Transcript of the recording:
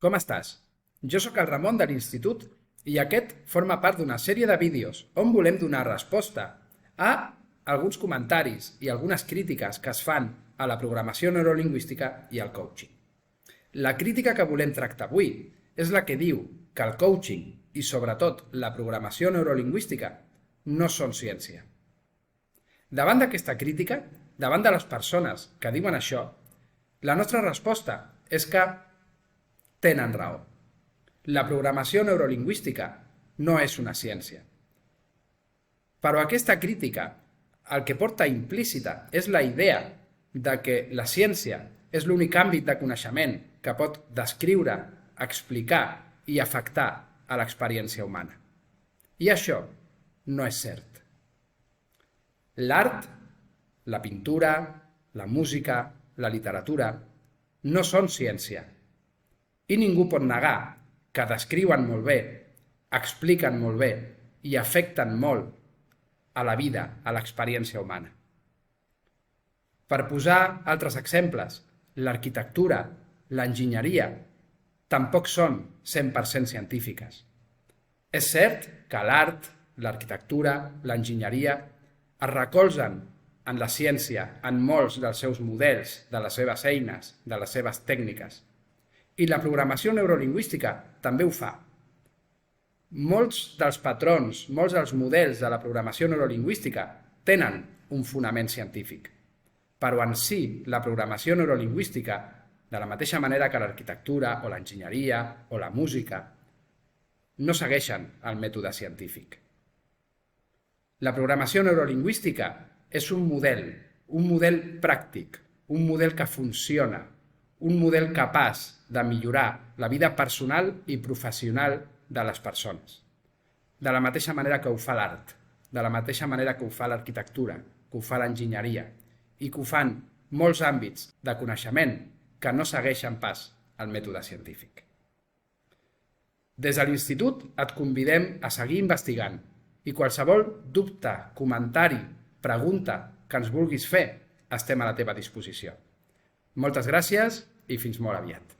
Com estàs? Jo sóc el Ramon de l'Institut i aquest forma part d'una sèrie de vídeos on volem donar resposta a alguns comentaris i algunes crítiques que es fan a la programació neurolingüística i al coaching. La crítica que volem tractar avui és la que diu que el coaching i sobretot la programació neurolingüística no són ciència. Davant d'aquesta crítica, davant de les persones que diuen això, la nostra resposta és que tenen raó. La programació neurolingüística no és una ciència. Però aquesta crítica el que porta implícita és la idea de que la ciència és l'únic àmbit de coneixement que pot descriure, explicar i afectar a l'experiència humana. I això no és cert. L'art, la pintura, la música, la literatura no són ciència. I ningú pot negar que descriuen molt bé, expliquen molt bé i afecten molt a la vida, a l'experiència humana. Per posar altres exemples, l'arquitectura, l'enginyeria, tampoc són 100% científiques. És cert que l'art, l'arquitectura, l'enginyeria es recolzen en la ciència, en molts dels seus models, de les seves eines, de les seves tècniques. I la programació neurolingüística també ho fa. Molts dels patrons, molts dels models de la programació neurolingüística tenen un fonament científic. Però en si, la programació neurolingüística, de la mateixa manera que l'arquitectura o l'enginyeria o la música, no segueixen el mètode científic. La programació neurolingüística és un model pràctic, un model que funciona, un model capaç de millorar la vida personal i professional de les persones. De la mateixa manera que ho fa l'art, de la mateixa manera que ho fa l'arquitectura, que ho fa l'enginyeria i que ho fan molts àmbits de coneixement que no segueixen pas el mètode científic. Des de l'Institut et convidem a seguir investigant i qualsevol dubte, comentari, pregunta que ens vulguis fer, estem a la teva disposició. Moltes gràcies i fins molt aviat.